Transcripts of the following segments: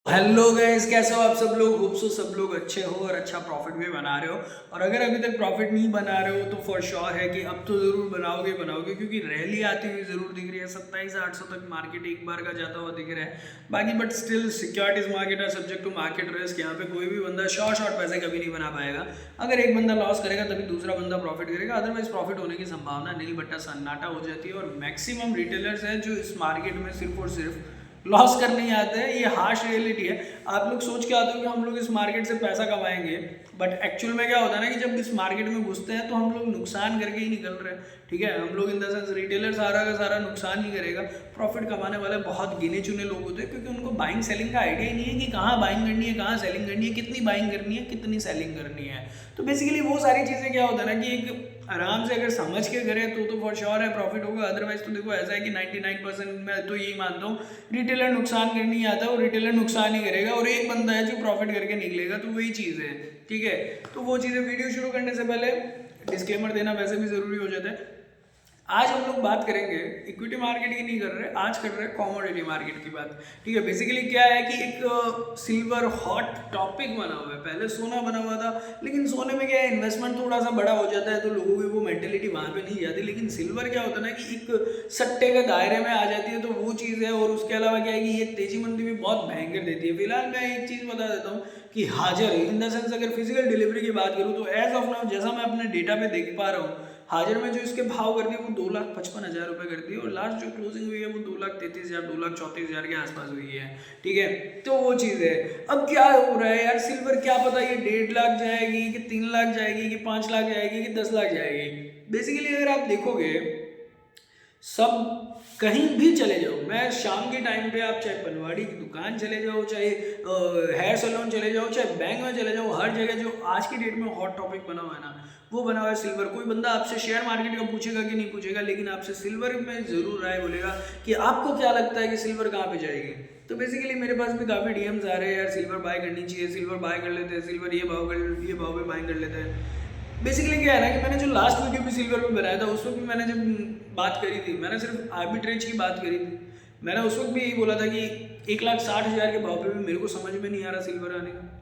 Hello guys, कैसे हो आप सब लोग। होप सो सब लोग अच्छे हो और अच्छा प्रॉफिट भी बना रहे हो। और अगर अभी तक प्रॉफिट नहीं बना रहे हो तो फॉर श्योर है कि अब तो ज़रूर बनाओगे बनाओगे, क्योंकि रैली आती हुई ज़रूर दिख रही है। 27,800 तक मार्केट एक बार का जाता हुआ दिख रहा है। बाकी बट स्टिल सिक्योरिटीज मार्केट है, सब्जेक्ट टू मार्केट रिस्क। यहाँ पे कोई भी बंदा शॉर्ट पैसे कभी नहीं बना पाएगा। अगर एक बंदा लॉस करेगा तभी दूसरा बंदा प्रॉफिट करेगा, अदरवाइज प्रॉफिट होने की संभावना नील बट्टा सन्नाटा हो जाती है। और मैक्सिमम रिटेलर्स हैं जो इस मार्केट में सिर्फ और सिर्फ लॉस करने ही आते हैं। ये हार्श रियलिटी है। आप लोग सोच के आते हो कि हम लोग इस मार्केट से पैसा कमाएंगे, बट एक्चुअल में क्या होता है ना कि जब इस मार्केट में घुसते हैं तो हम लोग नुकसान करके ही निकल रहे हैं। ठीक है, हम लोग इन द सेंस रिटेलर सारा का सारा नुकसान ही करेगा। प्रॉफिट कमाने वाले बहुत गिने चुने लोग होते हैं, क्योंकि उनको बाइंग सेलिंग का आइडिया ही नहीं है कि कहाँ बाइंग करनी है, कहाँ सेलिंग करनी है, कितनी बाइंग करनी है, कितनी सेलिंग करनी है। तो बेसिकली वो सारी चीज़ें क्या होता है ना कि एक आराम से अगर समझ के करें तो फॉर श्योर है प्रॉफिट होगा। अदरवाइज तो देखो ऐसा है कि 99% मैं तो यही मानता हूँ रिटेलर नुकसान करने ही आता है, और रिटेलर नुकसान ही करेगा और एक बंदा है जो प्रॉफिट करके निकलेगा। तो वही चीज़ है। ठीक है, तो वो चीज़ें वीडियो शुरू करने से पहले डिस्क्लेमर देना वैसे भी ज़रूरी हो जाता है। आज हम लोग बात करेंगे इक्विटी मार्केट की नहीं कर रहे, आज कर रहे हैं कॉमोडिटी मार्केट की बात। ठीक है, बेसिकली क्या है कि एक सिल्वर हॉट टॉपिक बना हुआ है। पहले सोना बना हुआ था, लेकिन सोने में क्या है, इन्वेस्टमेंट थोड़ा सा बड़ा हो जाता है तो लोगों की वो मेंटेलिटी वहाँ पे नहीं जाती। लेकिन सिल्वर क्या होता है ना कि एक सट्टे के दायरे में आ जाती है, तो वो चीज़ है। और उसके अलावा क्या है कि ये तेजी मंदी भी बहुत भयंकर देती है। फिलहाल मैं एक चीज़ बता देता हूँ कि हाजिर इन द सेंस अगर फिजिकल डिलीवरी की बात करूँ तो एज ऑफ नाउ जैसा मैं अपने डेटा पे देख पा रहा हूँ, हाजिर में जो इसके भाव कर दिए वो 2,55,000 रुपये कर दिए, और लास्ट जो क्लोजिंग हुई है वो 2,33,000 2,34,000 के आसपास हुई है। ठीक है, तो वो चीज़ है। अब क्या हो रहा है यार, सिल्वर क्या पता ये 1.5 लाख जाएगी कि 3 लाख जाएगी कि 5 लाख जाएगी कि 10 लाख जाएगी। बेसिकली अगर आप देखोगे सब कहीं भी चले जाओ, मैं शाम के टाइम पे आप चाहे पनवाड़ी की दुकान चले जाओ, चाहे हेयर सैलून चले जाओ, चाहे बैंक में चले जाओ, हर जगह जो आज की डेट में हॉट टॉपिक बना हुआ है ना, वो बना हुआ है सिल्वर। कोई बंदा आपसे शेयर मार्केट का पूछेगा कि नहीं पूछेगा, लेकिन आपसे सिल्वर में ज़रूर राय बोलेगा कि आपको क्या लगता है कि सिल्वर कहाँ पे जाएगी। तो बेसिकली मेरे पास भी काफ़ी डीएम्स आ रहे हैं, यार सिल्वर बाय करनी चाहिए, सिल्वर बाय कर लेते हैं, सिल्वर ये भाव पे बाय कर लेते हैं। बेसिकली क्या है ना कि मैंने जो लास्ट वीडियो भी सिल्वर पे बनाया था, उस वक्त भी मैंने जब बात करी थी, मैंने सिर्फ आर्बिट्रेज की बात करी थी। मैंने उस वक्त भी यही बोला था कि 1,60,000 के भाव पे भी मेरे को समझ में नहीं आ रहा सिल्वर आने का,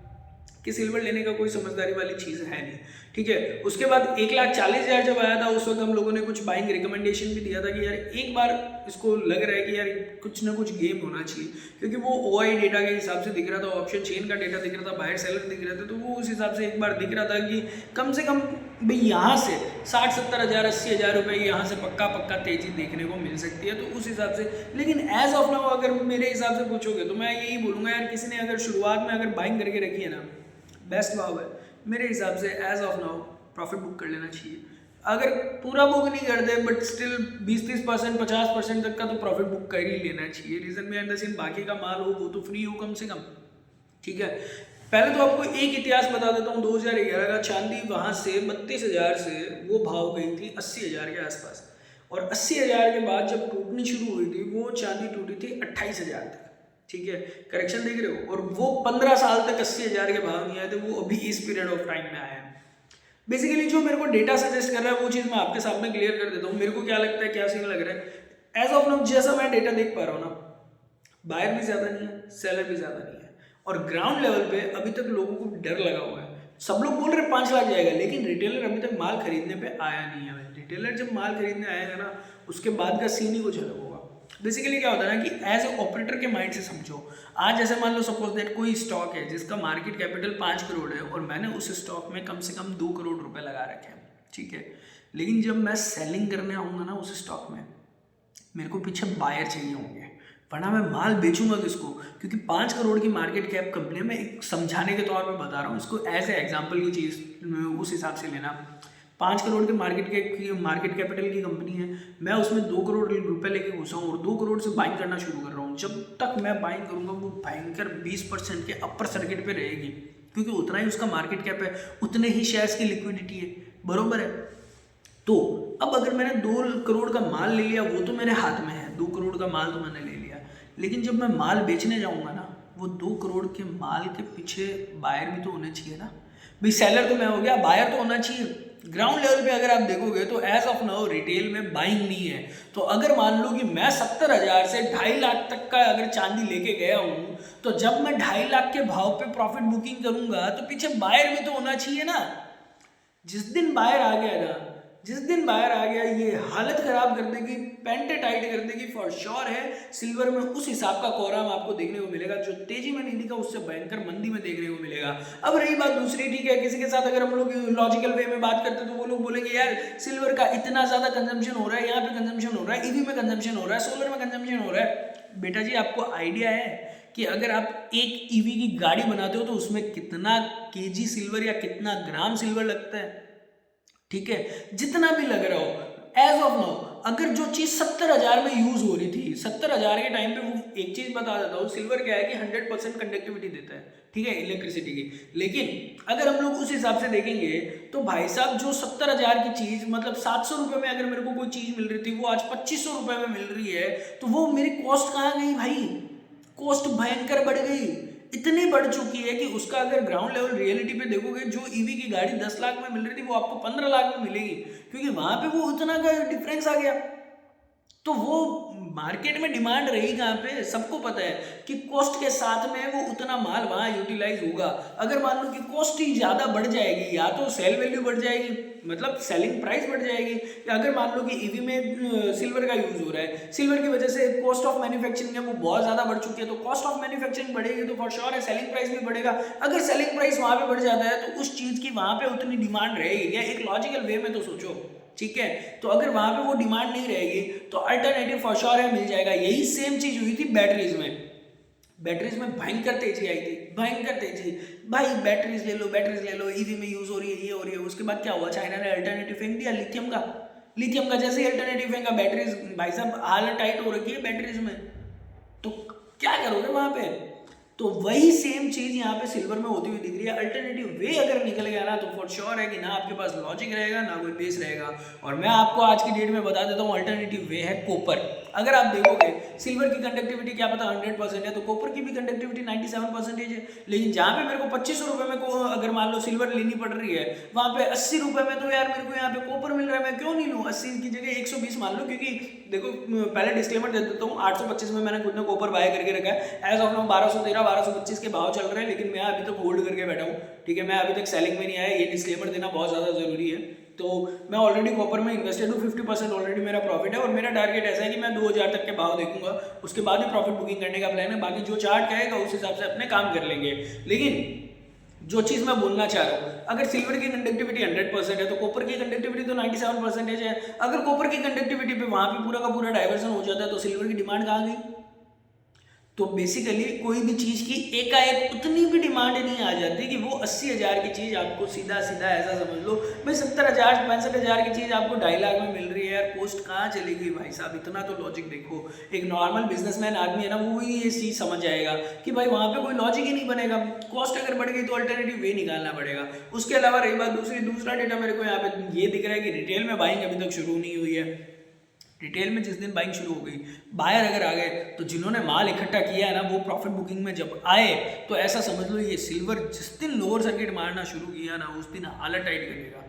कि सिल्वर लेने का कोई समझदारी वाली चीज़ है नहीं। ठीक है, उसके बाद 1,40,000 जब आया था, उस वक्त हम लोगों ने कुछ बाइंग रिकमेंडेशन भी दिया था कि यार एक बार इसको लग रहा है कि यार कुछ ना कुछ गेम होना चाहिए, क्योंकि वो ओआई डेटा के हिसाब से दिख रहा था, ऑप्शन चेन का डेटा दिख रहा था, बायर सेलर दिख रहे थे, तो वो उस हिसाब से एक बार दिख रहा था कि कम से कम भाई यहाँ से 60-70,000 80,000 रुपये यहाँ से पक्का पक्का तेजी देखने को मिल सकती है। तो उस हिसाब से, लेकिन एज ऑफ नाउ अगर मेरे हिसाब से पूछोगे तो मैं यही बोलूँगा यार, किसी ने अगर शुरुआत में अगर बाइंग करके रखी है ना, बेस्ट भाव है मेरे हिसाब से, as of now profit book कर लेना चाहिए। अगर पूरा बुक नहीं करते बट स्टिल 20-30% 50% तक का तो प्रॉफिट बुक कर ही लेना चाहिए। रीजन में अंदर सिर्फ बाकी का माल हो वो तो फ्री हो कम से कम। ठीक है, पहले तो आपको एक इतिहास बता देता हूँ। 2011 का चांदी वहाँ से 32,000 से वो भाव गई थी 80,000 के आसपास, और 80,000 के बाद जब टूटनी शुरू हुई थी वो चांदी टूटी थी 28,000 तक। ठीक है, करेक्शन देख रहे हो, और वो 15 साल तक 80,000 के भाव नहीं आए थे, वो अभी इस पीरियड ऑफ टाइम में आए हैं। बेसिकली जो मेरे को डेटा सजेस्ट कर रहा है वो चीज़ मैं आपके सामने क्लियर कर देता हूँ। मेरे को क्या लगता है, क्या सीन लग रहा है। एज ऑफ नाउ जैसा मैं डेटा देख पा रहा हूँ ना, बायर भी ज़्यादा नहीं है, सेलर भी ज़्यादा नहीं है, और ग्राउंड लेवल पे अभी तक लोगों को डर लगा हुआ है। सब लोग बोल रहे 5 लाख जाएगा, लेकिन रिटेलर अभी तक माल खरीदने पे आया नहीं है। रिटेलर जब माल खरीदने आएगा ना, उसके बाद का सीन ही कुछ अलग होगा। बेसिकली क्या होता है ना कि एज ए ऑपरेटर के माइंड से समझो, आज जैसे मान लो सपोज दैट कोई स्टॉक है जिसका मार्केट कैपिटल 5 करोड़ है, और मैंने उस स्टॉक में कम से कम 2 करोड़ रुपए लगा रखे हैं। ठीक है, लेकिन जब मैं सेलिंग करने आऊँगा ना उस स्टॉक में, मेरे को पीछे बायर चाहिए होंगे, वरना मैं माल बेचूंगा किसको। क्योंकि 5 करोड़ की मार्केट कैप कंपनी है, मैं एक समझाने के तौर पे बता रहा हूँ इसको, एज ए एग्जांपल की चीज़ उस हिसाब से लेना। 5 करोड़ के मार्केट कैपिटल की कंपनी है, मैं उसमें 2 करोड़ रुपए लेके घुसा हूँ और 2 करोड़ से बाइंग करना शुरू कर रहा हूँ। जब तक मैं बाइंग करूँगा वो भयंकर 20% के अपर सर्किट पे रहेगी, क्योंकि उतना ही उसका मार्केट कैप है, उतने ही शेयर्स की लिक्विडिटी है, बरोबर है। तो अब अगर मैंने 2 करोड़ का माल ले लिया, वो तो मेरे हाथ में है, 2 करोड़ का माल तो मैंने ले लिया, लेकिन जब मैं माल बेचने जाऊंगा ना, वो 2 करोड़ के माल के पीछे बायर भी तो होने चाहिए ना भाई। सेलर तो मैं हो गया, बायर तो होना चाहिए। ग्राउंड लेवल पे अगर आप देखोगे तो एज ऑफ नाउ रिटेल में बाइंग नहीं है। तो अगर मान लो कि मैं 70,000 से 2.5 लाख तक का अगर चांदी लेके गया हूँ, तो जब मैं 2.5 लाख के भाव पे प्रॉफिट बुकिंग करूंगा तो पीछे बायर भी तो होना चाहिए ना। जिस दिन बायर आ गया ना, जिस दिन बाहर आ गया, ये हालत खराब कर देगी, पेंटे टाइट कर देगी फॉर श्योर है। सिल्वर में उस हिसाब का कोराम आपको देखने को मिलेगा जो तेजी में नहीं दिखा, उससे भयंकर मंदी में देखने को मिलेगा। अब रही बात दूसरी, ठीक है, किसी के साथ अगर हम लोग लॉजिकल वे में बात करते तो वो लोग बोलेंगे यार सिल्वर का इतना ज्यादा कंजम्पशन हो रहा है, यहाँ पे कंजम्पशन हो रहा है, ईवी में कंजम्पशन हो रहा है, सोलर में कंजम्पशन हो रहा है। बेटा जी आपको आइडिया है कि अगर आप एक ईवी की गाड़ी बनाते हो तो उसमें कितना केजी सिल्वर या कितना ग्राम सिल्वर लगता है? ठीक है, जितना भी लग रहा हो एज ऑफ नाउ, अगर जो चीज 70,000 में यूज हो रही थी, 70,000 के टाइम पे, वो एक चीज बता देता हूँ, सिल्वर क्या है कि 100% कंडक्टिविटी देता है, ठीक है, इलेक्ट्रिसिटी की। लेकिन अगर हम लोग उस हिसाब से देखेंगे तो भाई साहब जो 70,000 की चीज, मतलब 700 रुपए में अगर मेरे को कोई चीज मिल रही थी, वो आज 2500 रुपए में मिल रही है, तो वो मेरी कॉस्ट कहाँ गई भाई? कॉस्ट भयंकर बढ़ गई, इतनी बढ़ चुकी है कि उसका अगर ग्राउंड लेवल रियलिटी पे देखोगे, जो ईवी की गाड़ी 10 लाख में मिल रही थी वो आपको 15 लाख में मिलेगी, क्योंकि वहां पे वो उतना का डिफरेंस आ गया। तो वो मार्केट में डिमांड रही कहाँ पे? सबको पता है कि कॉस्ट के साथ में वो उतना माल वहां यूटिलाइज होगा। अगर मान लो कि कॉस्ट ही ज्यादा बढ़ जाएगी, या तो सेल वैल्यू बढ़ जाएगी, मतलब सेलिंग प्राइस बढ़ जाएगी, या अगर मान लो कि ईवी में सिल्वर का यूज हो रहा है, सिल्वर की वजह से कॉस्ट ऑफ मैन्युफैक्चरिंग है वो बहुत ज्यादा बढ़ चुकी है, तो कॉस्ट ऑफ मैन्युफैक्चरिंग बढ़ेगी तो फॉर श्योर है सेलिंग प्राइस भी बढ़ेगा। अगर सेलिंग प्राइस वहां पे बढ़ जाता है तो उस चीज की वहां पे उतनी डिमांड रहेगी क्या? एक लॉजिकल वे में तो सोचो, ठीक है। तो अगर वहां पे वो डिमांड नहीं रहेगी तो अल्टरनेटिव फॉर श्योर है मिल जाएगा। यही सेम चीज हुई थी बैटरीज में। बैटरीज में भयंकर तेजी आई थी, भयंकर तेजी। भाई बैटरीज ले लो, ईवी में यूज हो रही है, ये हो रही है। उसके बाद क्या हुआ? चाइना ने अल्टरनेटिव फेंक दिया, लिथियम का। लिथियम का जैसे ही अल्टरनेटिव फेंका, बैटरीज भाई साहब हालत टाइट हो रखी है बैटरीज में। तो क्या करोगे वहां पे? तो वही सेम चीज यहाँ पे सिल्वर में होती हुई दिख रही है। अल्टरनेटिव वे अगर निकल गया ना तो फॉर श्योर है कि ना आपके पास लॉजिक रहेगा ना कोई बेस रहेगा। और मैं आपको आज की डेट में बता देता हूँ, अल्टरनेटिव वे है कॉपर। अगर आप देखोगे सिल्वर की कंडक्टिविटी क्या पता 100% है, तो कॉपर की भी कंडक्टिविटी 97% है। लेकिन जहाँ पे मेरे को 2500 रुपए में को अगर मान लो सिल्वर लेनी पड़ रही है, वहां पे 80 रुपए में तो यार मेरे को यहाँ पे कॉपर मिल रहा है, मैं क्यों नहीं लूँ? 80 की जगह 120 मान लो, क्योंकि देखो पहले डिस्क्लेमर दे देता हूँ, 825 में मैंने खुद ने कॉपर बाय करके रखा है। एज ऑफ नाउ 1213 1225 के भाव चल रहे हैं, लेकिन मैं अभी तक होल्ड करके बैठा हूँ, ठीक है। मैं अभी तक सेलिंग में नहीं आया, ये डिस्क्लेमर देना बहुत ज़्यादा जरूरी है। तो मैं ऑलरेडी कॉपर में इन्वेस्टेड हूँ, 50% ऑलरेडी मेरा प्रॉफिट है। और मेरा टारगेट ऐसा है कि मैं 2000 तक के भाव देखूंगा, उसके बाद ही प्रॉफिट बुकिंग करने का प्लान है। बाकी जो चार्ट कहेगा उस हिसाब से अपने काम कर लेंगे। लेकिन जो चीज मैं बोलना चाह रहा हूँ, अगर सिल्वर की कंडक्टिविटी 100% है तो कॉपर की कंडक्टिविटी तो 97% है। अगर कॉपर की कंडक्टिविटी पे वहां पे पूरा का पूरा डाइवर्सन हो जाता है तो सिल्वर की डिमांड कहाँ गई? तो बेसिकली कोई भी चीज की एकाएक उतनी भी डिमांड नहीं आ जाती कि वो 80,000 की चीज आपको सीधा सीधा ऐसा समझ लो भाई 70,000 65,000 की चीज आपको 2.5 लाख में मिल रही है यार, पोस्ट कहाँ चली गई भाई साहब? इतना तो लॉजिक देखो। एक नॉर्मल बिजनेसमैन आदमी है ना, वो भी ये चीज समझ जाएगा कि भाई वहां पे कोई लॉजिक ही नहीं बनेगा। कॉस्ट अगर बढ़ गई तो अल्टरनेटिव वे निकालना पड़ेगा। उसके अलावा रही बात दूसरा डेटा मेरे को यहाँ पे ये दिख रहा है कि रिटेल में बाइंग अभी तक शुरू नहीं हुई है। रिटेल में जिस दिन बाइंग शुरू हो गई, बायर अगर आ गए तो जिन्होंने माल इकट्ठा किया है ना, वो प्रॉफिट बुकिंग में जब आए तो ऐसा समझ लो ये सिल्वर जिस दिन लोअर सर्किट मारना शुरू किया ना, उस दिन हालत टाइट करेगा।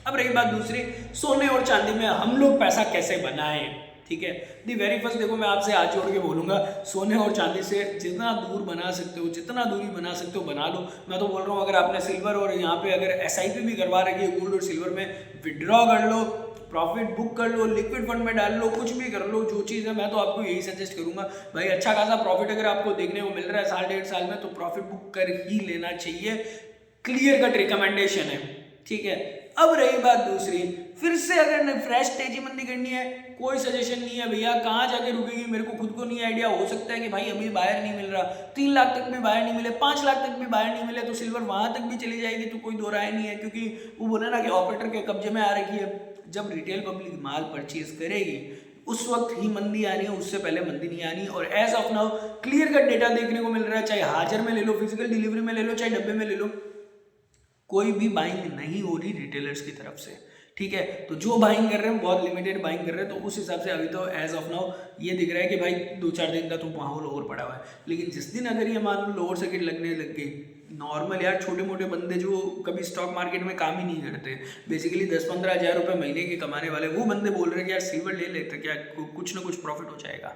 अब रही बात दूसरी, सोने और चांदी में हम लोग पैसा कैसे बनाएं, ठीक है। दी वेरी फर्स्ट देखो, मैं आपसे हाथ जोड़ के बोलूंगा, सोने और चांदी से जितना दूर बना सकते हो, जितना दूरी बना सकते हो बना लो। मैं तो बोल रहा हूँ अगर आपने सिल्वर और यहाँ पे अगर SIP भी करवा रखी है गोल्ड और सिल्वर में, विड्रॉ कर लो, प्रॉफिट बुक कर लो, लिक्विड फंड में डाल लो, कुछ भी कर लो। जो चीज़ है मैं तो आपको यही सजेस्ट करूंगा भाई, अच्छा खासा प्रॉफिट अगर आपको देखने को मिल रहा है साल 1.5 साल में, तो प्रॉफिट बुक कर ही लेना चाहिए। क्लियर कट रिकमेंडेशन है, ठीक है। अब रही बात दूसरी, फिर से अगर फ्रेश तेजी मंदी करनी है, कोई सजेशन नहीं है भैया। कहाँ जाके रुकेगी मेरे को खुद को नहीं आइडिया। हो सकता है कि भाई अभी बायर नहीं मिल रहा, 3 लाख तक भी बायर नहीं मिले, 5 लाख तक भी बायर नहीं मिले, तो सिल्वर वहां तक भी चली जाएगी, तो कोई दो राय नहीं है। क्योंकि वो बोला ना कि ऑपरेटर के कब्जे में आ रखी है। जब रिटेल पब्लिक माल परचेज करेगी उस वक्त ही मंदी आनी है, उससे पहले मंदी नहीं आनी। और as of now clear cut data देखने को मिल रहा है, चाहे हाजिर में ले लो, फिजिकल डिलीवरी में ले लो, चाहे डब्बे में ले लो, कोई भी बाइंग नहीं हो रही रिटेलर्स की तरफ से, ठीक है। तो जो बाइंग कर रहे हैं बहुत लिमिटेड बाइंग कर रहे हैं, तो उस हिसाब से अभी तो एज ऑफ नाउ ये दिख रहा है कि भाई 2-4 दिन का तो माहौल और पड़ा हुआ है। लेकिन जिस दिन अगर ये मान लो लोअर सर्किट लगने लग गई, नॉर्मल यार छोटे मोटे बंदे जो कभी स्टॉक मार्केट में काम ही नहीं करते, बेसिकली 10-15 हज़ार रुपये महीने के कमाने वाले वो बंदे बोल रहे हैं कि यार सिल्वर ले लेते क्या कुछ ना कुछ प्रॉफिट हो जाएगा।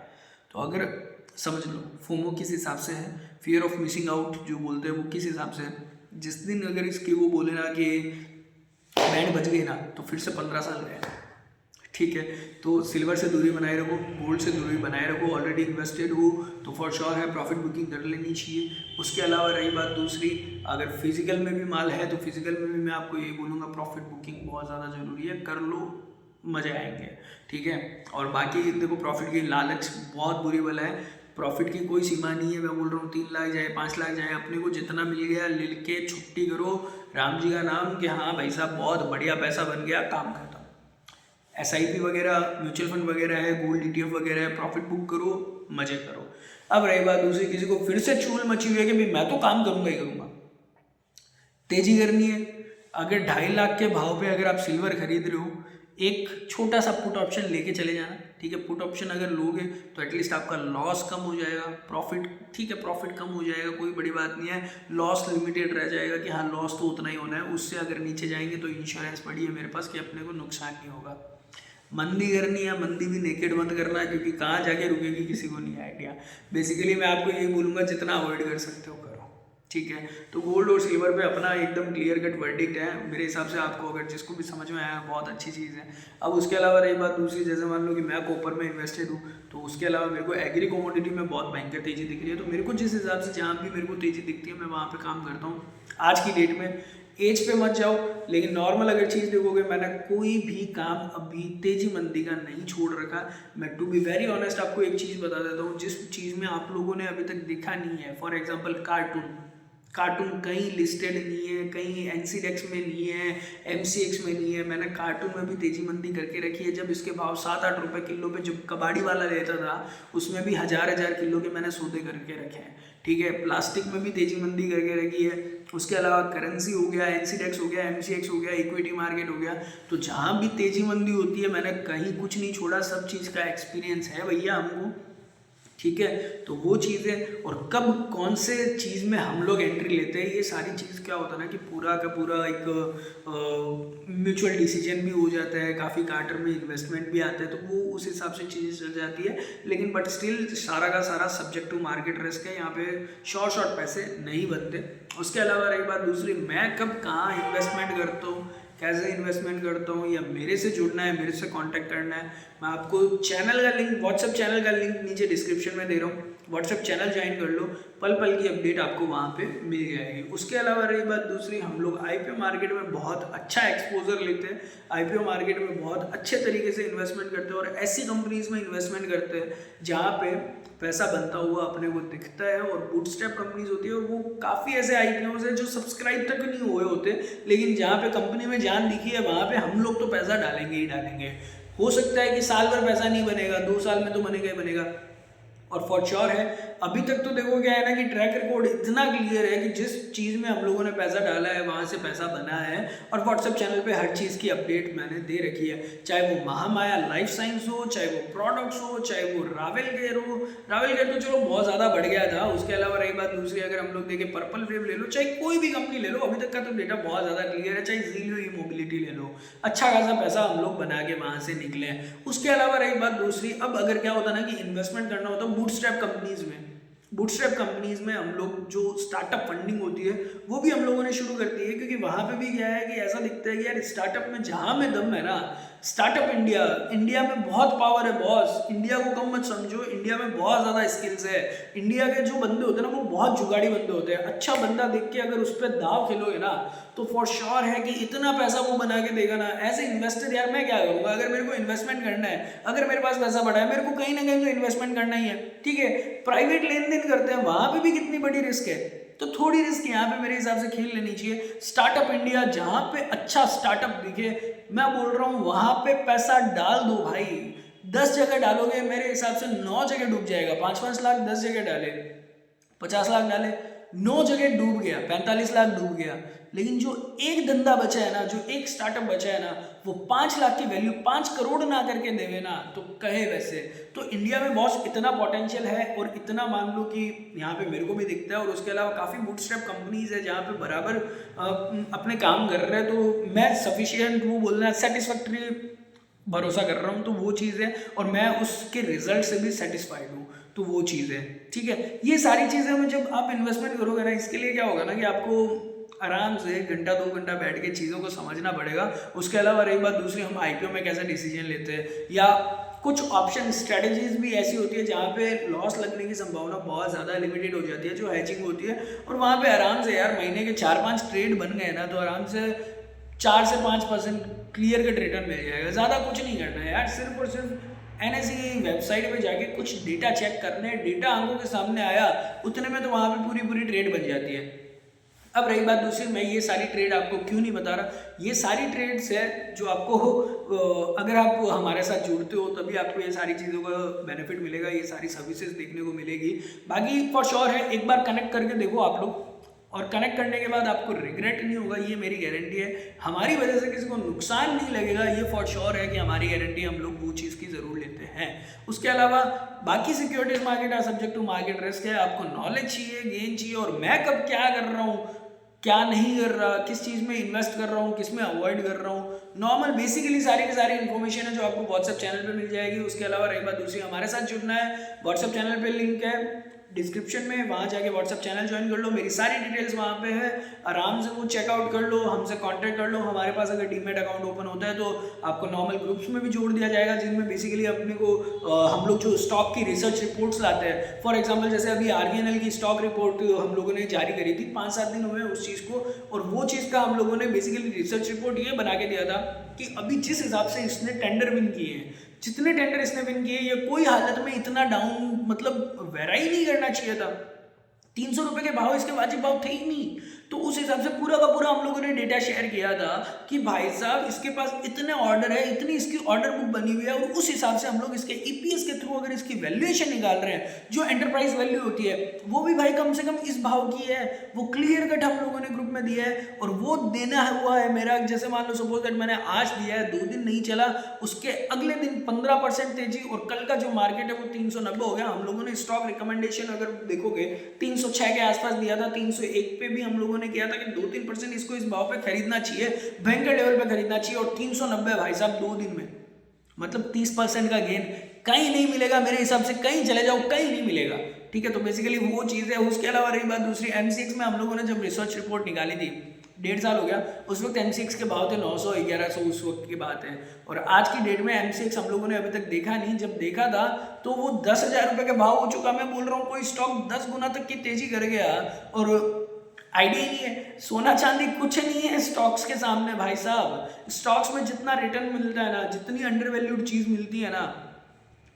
तो अगर समझ लो फोमो किस हिसाब से है, फियर ऑफ मिसिंग आउट जो बोलते हैं वो किस हिसाब से है, जिस दिन अगर इसके वो बोले ना कि बैंड बज गई ना तो फिर से 15 साल गए, ठीक है। तो सिल्वर से दूरी बनाए रखो, गोल्ड से दूरी बनाए रखो, ऑलरेडी इन्वेस्टेड हो तो फॉर श्योर है प्रॉफिट बुकिंग कर लेनी चाहिए। उसके अलावा रही बात दूसरी, अगर फिजिकल में भी माल है तो फिजिकल में भी मैं आपको ये बोलूँगा प्रॉफिट बुकिंग बहुत ज़्यादा ज़रूरी है, कर लो मज़े आएंगे, ठीक है। और बाकी देखो प्रॉफिट की लालच बहुत बुरी बला है, प्रॉफिट की कोई सीमा नहीं है। मैं बोल रहा हूँ 3 लाख जाए 5 लाख जाए, अपने को जितना मिल गया ले के छुट्टी करो, राम जी का नाम कि हाँ भाई साहब बहुत बढ़िया पैसा बन गया, काम खत्म। SIP वगैरह, म्यूचुअल फंड वगैरह है, गोल्ड ETF वगैरह है, प्रॉफिट बुक करो, मजे करो। अब रही बात दूसरी, किसी को फिर से चूल मची हुई है कि भाई मैं तो काम करूंगा ही करूंगा, तेजी करनी है, अगर 2.5 लाख के भाव पे अगर आप सिल्वर खरीद रहे हो, एक छोटा सा पुट ऑप्शन लेके चले जाना, ठीक है। पुट ऑप्शन अगर लोगे तो एटलीस्ट आपका लॉस कम हो जाएगा, प्रॉफिट ठीक है प्रॉफिट कम हो जाएगा, कोई बड़ी बात नहीं है, लॉस लिमिटेड रह जाएगा कि हाँ लॉस तो उतना ही होना है, उससे अगर नीचे जाएंगे तो इंश्योरेंस पड़ी है मेरे पास कि अपने को नुकसान नहीं होगा। मंदी करनी है, मंदी भी नेकेड मत करना है क्योंकि कहाँ जाके रुकेगी किसी को नहीं आइडिया। बेसिकली मैं आपको यही बोलूँगा जितना अवॉइड कर सकते हो करो, ठीक है। तो गोल्ड और सिल्वर पे अपना एकदम क्लियर कट वर्डिक्ट है मेरे हिसाब से, आपको अगर जिसको भी समझ में आया बहुत अच्छी चीज़ है। अब उसके अलावा रही बात दूसरी, जैसे मान लो कि मैं कॉपर में इन्वेस्टेड हूँ, तो उसके अलावा मेरे को एग्री कमोडिटी में बहुत भयंकर तेज़ी दिख रही है, तो मेरे को जिस हिसाब से जहाँ भी मेरे को तेज़ी दिखती है मैं वहाँ पर काम करता हूँ। आज की डेट में एज पे मत जाओ, लेकिन नॉर्मल अगर चीज़ देखोगे, मैंने कोई भी काम अभी तेजी मंदी का नहीं छोड़ रखा। मैं टू बी वेरी ऑनेस्ट आपको एक चीज़ बता देता हूँ, जिस चीज़ में आप लोगों ने अभी तक देखा नहीं है, फॉर एग्जांपल कार्टून कहीं लिस्टेड नहीं है, कहीं NCDEX में नहीं है, MCX में नहीं है, मैंने कार्टून में भी तेजी मंदी करके रखी है। जब इसके भाव 7-8 रुपये किलो पे जब कबाड़ी वाला लेता था, उसमें भी हज़ार किलो के मैंने सौदे करके रखे हैं, ठीक है। प्लास्टिक में भी तेजी मंदी करके रखी है। उसके अलावा करेंसी हो गया, NCDEX हो गया, MCX हो गया, इक्विटी मार्केट हो गया, तो जहाँ भी तेजी मंदी होती है मैंने कहीं कुछ नहीं छोड़ा, सब चीज़ का एक्सपीरियंस है भैया हमको, ठीक है। तो वो चीज़ें और कब कौन से चीज़ में हम लोग एंट्री लेते हैं, ये सारी चीज़ क्या होता है ना कि पूरा का पूरा एक म्यूचुअल डिसीजन भी हो जाता है, काफ़ी कार्टर में इन्वेस्टमेंट भी आता है, तो वो उस हिसाब से चीज़ें चल जाती है। लेकिन बट स्टिल सारा का सारा सब्जेक्ट टू मार्केट रिस्क है, यहाँ पे शॉर्ट पैसे नहीं बनते। उसके अलावा रही बात दूसरी, मैं कब कहाँ इन्वेस्टमेंट करता हूँ, कैसे इन्वेस्टमेंट करता हूँ, या मेरे से जुड़ना है, मेरे से कांटेक्ट करना है, मैं आपको चैनल का लिंक, व्हाट्सएप चैनल का लिंक नीचे डिस्क्रिप्शन में दे रहा हूँ, व्हाट्सएप चैनल ज्वाइन कर लो, पल पल की अपडेट आपको वहाँ पे मिल जाएगी। उसके अलावा रही बात दूसरी, हम लोग IPO मार्केट में बहुत अच्छा एक्सपोजर लेते हैं, IPO मार्केट में बहुत अच्छे तरीके से इन्वेस्टमेंट करते हैं और ऐसी कंपनीज में इन्वेस्टमेंट करते हैं जहाँ पे पैसा बनता हुआ अपने को दिखता है। और बूटस्ट्रैप कंपनीज होती है और वो काफ़ी ऐसे IPOs हैं जो सब्सक्राइब तक नहीं हुए होते, लेकिन जहाँ पे कंपनी में जान दिखी है वहाँ पे हम लोग तो पैसा डालेंगे ही डालेंगे। हो सकता है कि साल भर पैसा नहीं बनेगा, 2 साल में तो बनेगा ही बनेगा। और फॉर श्योर है अभी तक तो देखो क्या है ना कि ट्रैक रिकॉर्ड इतना क्लियर है कि जिस चीज़ में हम लोगों ने पैसा डाला है वहाँ से पैसा बना है। और व्हाट्सएप चैनल पे हर चीज़ की अपडेट मैंने दे रखी है, चाहे वो महामाया लाइफ साइंस हो, चाहे वो प्रोडक्ट्स हो, चाहे वो रावेल केयर हो। रावेल केयर तो चलो बहुत ज़्यादा बढ़ गया था। उसके अलावा रही बात दूसरी, अगर हम लोग देखें पर्पल वेव ले लो, चाहे कोई भी कंपनी ले लो, अभी तक का तो डेटा बहुत ज़्यादा क्लियर है। चाहे ज़ीलियो ई मोबिलिटी ले लो, अच्छा खासा पैसा हम लोग बना के वहाँ से निकले हैं। उसके अलावा रही बात दूसरी, अब अगर क्या होता ना कि इन्वेस्टमेंट करना होता है बूटस्ट्रैप कंपनीज में हम लोग जो स्टार्टअप फंडिंग होती है वो भी हम लोगों ने शुरू कर दी है, क्योंकि वहाँ पे भी क्या है कि ऐसा दिखता है कि यार स्टार्टअप में जहाँ में दम है ना, स्टार्टअप इंडिया में बहुत पावर है बॉस। इंडिया को कम मत समझो, इंडिया में बहुत ज़्यादा स्किल्स है। इंडिया के जो बंदे होते हैं ना वो बहुत जुगाड़ी बंदे होते हैं। अच्छा बंदा देख के अगर उस पर दाव खेलोगे ना तो फॉर श्योर है कि इतना पैसा वो बना के देगा ना। एज ए इन्वेस्टर यार मैं क्या करूँगा, अगर मेरे को इन्वेस्टमेंट करना है, अगर मेरे पास पैसा बढ़ा है, मेरे को कहीं ना कहीं तो इन्वेस्टमेंट करना ही है, ठीक है। प्राइवेट लेन देन करते हैं, वहाँ पे भी कितनी बड़ी रिस्क है, तो थोड़ी रिस्क यहाँ पे मेरे हिसाब से खेल लेनी चाहिए। स्टार्टअप इंडिया, जहाँ पे अच्छा स्टार्टअप दिखे, मैं बोल रहा हूँ वहाँ पे पैसा डाल दो भाई। 10 जगह डालोगे मेरे हिसाब से 9 जगह डूब जाएगा। 5-5 लाख 10 जगह डाले, 50 लाख डाले, 9 जगह डूब गया, 45 लाख डूब गया, लेकिन जो एक धंधा बचा है ना, जो एक स्टार्टअप बचा है ना, वो 5 लाख की वैल्यू 5 करोड़ ना करके देवे ना, तो कहे वैसे। तो इंडिया में बहुत इतना पोटेंशियल है, और इतना मान लो कि यहाँ पे मेरे को भी दिखता है, और उसके अलावा काफ़ी बूटस्ट्रैप कंपनीज है जहाँ पे बराबर अपने काम कर रहे हैं। तो मैं सफिशिएंट वो बोलना सेटिस्फैक्ट्री भरोसा कर रहा हूँ, तो वो चीज़ है, और मैं उसके रिजल्ट से भी सेटिस्फाइड हूँ, तो वो चीज़ है। ठीक है, ये सारी चीज़ें में जब आप इन्वेस्टमेंट करोगे ना, इसके लिए क्या होगा ना कि आपको आराम से 1-2 घंटा बैठ के चीज़ों को समझना पड़ेगा। उसके अलावा रही बात दूसरी, हम आईपीओ में कैसे डिसीजन लेते हैं, या कुछ ऑप्शन स्ट्रेटजीज भी ऐसी होती है जहाँ पे लॉस लगने की संभावना बहुत ज़्यादा लिमिटेड हो जाती है, जो हैचिंग होती है, और वहाँ पे आराम से यार महीने के 4-5 ट्रेड बन गए ना, तो आराम से 4 से 5% क्लियर कट रिटर्न मिल जाएगा। ज़्यादा कुछ नहीं करना है यार, सिर्फ और सिर्फ NSE की वेबसाइट पे जाके कुछ डेटा चेक करने, डेटा आंखों के सामने आया उतने में तो वहाँ पे पूरी ट्रेड बन जाती है। अब रही बात दूसरी, मैं ये सारी ट्रेड आपको क्यों नहीं बता रहा, ये सारी ट्रेड्स है जो आपको अगर आप हमारे साथ जुड़ते हो तभी आपको ये सारी चीज़ों का बेनिफिट मिलेगा, ये सारी सर्विसेज देखने को मिलेगी। बाकी फॉर श्योर है, एक बार कनेक्ट करके देखो आप लोग, और कनेक्ट करने के बाद आपको रिग्रेट नहीं होगा, ये मेरी गारंटी है। हमारी वजह से किसी को नुकसान नहीं लगेगा, ये फॉर श्योर है कि हमारी गारंटी, हम लोग वो चीज़ की ज़रूर लेते हैं। उसके अलावा बाकी सिक्योरिटीज मार्केट है सब्जेक्ट टू मार्केट रिस्क है, आपको नॉलेज चाहिए, गेन चाहिए, और मैं कब क्या कर रहा हूँ, क्या नहीं कर रहा, किस चीज़ में इन्वेस्ट कर रहा हूँ, किस में अवॉइड कर रहा हूँ, नॉर्मल बेसिकली सारी की सारी इन्फॉर्मेशन है जो आपको व्हाट्सएप चैनल पे मिल जाएगी। उसके अलावा रही बात दूसरी, हमारे साथ जुड़ना है, व्हाट्सएप चैनल पे लिंक है डिस्क्रिप्शन में, वहाँ जाके व्हाट्सएप चैनल ज्वाइन कर लो, मेरी सारी डिटेल्स वहाँ पे है, आराम से वो चेकआउट कर लो, हमसे कांटेक्ट कर लो। हमारे पास अगर डीमैट अकाउंट ओपन होता है तो आपको नॉर्मल ग्रुप्स में भी जोड़ दिया जाएगा, जिनमें बेसिकली अपने को हम लोग जो स्टॉक की रिसर्च रिपोर्ट्स लाते हैं, फॉर एग्जाम्पल जैसे अभी RVNL की स्टॉक रिपोर्ट हम लोगों ने जारी करी थी, 5-7 दिन हुए उस चीज़ को, और वो चीज़ का हम लोगों ने बेसिकली रिसर्च रिपोर्ट ये बना के दिया था कि अभी जिस हिसाब से इसने टेंडर विन किए हैं, जितने टेंडर इसने विन किए, ये कोई हालत में इतना डाउन मतलब वेरा ही नहीं करना चाहिए था। 300 रुपए के भाव इसके वाजिब भाव थे ही नहीं, तो उस हिसाब से पूरा का पूरा हम लोगों ने डेटा शेयर किया था कि भाई साहब इसके पास इतने ऑर्डर है, इतनी इसकी ऑर्डर बुक बनी हुई है, और उस हिसाब से हम लोग इसके EPS के थ्रू अगर इसकी वैल्यूएशन निकाल रहे हैं, जो एंटरप्राइज वैल्यू होती है वो भी भाई कम से कम इस भाव की है, वो क्लियर कट हम लोगों ने ग्रुप में दिया है, और वो देना हुआ है मेरा। जैसे मान लो सपोज दैट मैंने आज दिया है, 2 दिन नहीं चला, उसके अगले दिन 15% तेजी, और कल का जो मार्केट है वो 390 हो गया। हम लोगों ने स्टॉक रिकमेंडेशन अगर देखोगे 306 के आसपास दिया था, 301 पे भी हम लोगों ने किया था कि 2-3% इसको इस भाव पे खरीदना चाहिए, भयंकर लेवल पे खरीदना चाहिए, और 390 भाई साहब 2 दिन में, मतलब 30% का गेन कहीं नहीं मिलेगा मेरे हिसाब से, कहीं चले जाओ कहीं नहीं मिलेगा। ठीक है, तो बेसिकली वो चीज़ है। उसके अलावा रही बात दूसरी, MCX में हम लोगों ने जब रिसर्च रिपोर्ट निकाली थी, 1.5 साल हो गया, उस वक्त MCX के भाव थे 900-1100, उस वक्त की बात है, और आज की डेट में MCX हम लोगों ने अभी तक देखा नहीं, जब देखा था तो वो 10,000 रुपये के भाव हो चुका। मैं बोल रहा हूँ कोई स्टॉक 10 गुना तक की तेजी कर गया, और आइडिया नहीं है, सोना चांदी कुछ नहीं है स्टॉक्स के सामने भाई साहब। स्टॉक्स में जितना रिटर्न मिलता है ना, जितनी अंडर वैल्यूड चीज़ मिलती है ना,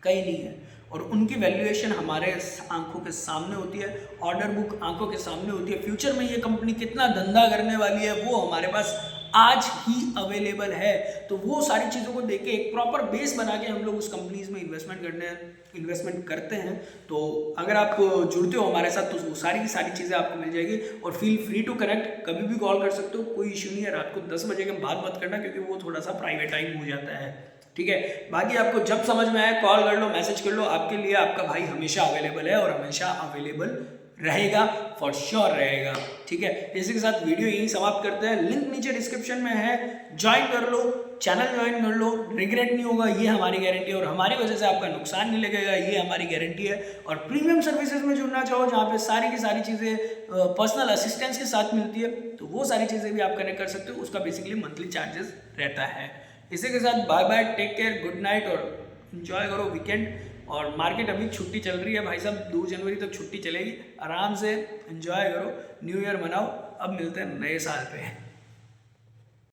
कहीं नहीं है, और उनकी वैल्यूएशन हमारे आंखों के सामने होती है, ऑर्डर बुक आंखों के सामने होती है, फ्यूचर में ये कंपनी कितना धंधा करने वाली है वो हमारे पास आज ही अवेलेबल है। तो वो सारी चीज़ों को देख के एक प्रॉपर बेस बना के हम लोग उस कंपनीज में इन्वेस्टमेंट करते हैं। तो अगर आप जुड़ते हो हमारे साथ तो वो सारी की सारी चीज़ें आपको मिल जाएगी, और फील फ्री टू कनेक्ट, कभी भी कॉल कर सकते हो, कोई इशू नहीं है। रात को 10 बजे के बाद मत करना, क्योंकि वो थोड़ा सा प्राइवेट टाइम हो जाता है। ठीक है, बाकी आपको जब समझ में आए कॉल कर लो, मैसेज कर लो, आपके लिए आपका भाई हमेशा अवेलेबल है, और हमेशा अवेलेबल रहेगा, फॉर श्योर रहेगा। ठीक है, इसी के साथ वीडियो यही समाप्त करते हैं। लिंक नीचे डिस्क्रिप्शन में है, ज्वाइन कर लो, चैनल ज्वाइन कर लो, रिग्रेट नहीं होगा, ये हमारी गारंटी है, और हमारी वजह से आपका नुकसान नहीं लगेगा, ये हमारी गारंटी है। और प्रीमियम सर्विसेज में जुड़ना चाहो, जहाँ पे सारी की सारी चीज़ें पर्सनल असिस्टेंस के साथ मिलती है, तो वो सारी चीज़ें भी आप कनेक्ट कर सकते हो, उसका बेसिकली मंथली चार्जेस रहता है। इसी के साथ bye bye, take care, good night, और इन्जॉय करो वीकेंड। और मार्केट अभी छुट्टी चल रही है भाई साहब, 2 जनवरी तक छुट्टी चलेगी, आराम से एंजॉय करो, न्यू ईयर मनाओ। अब मिलते हैं नए साल पे।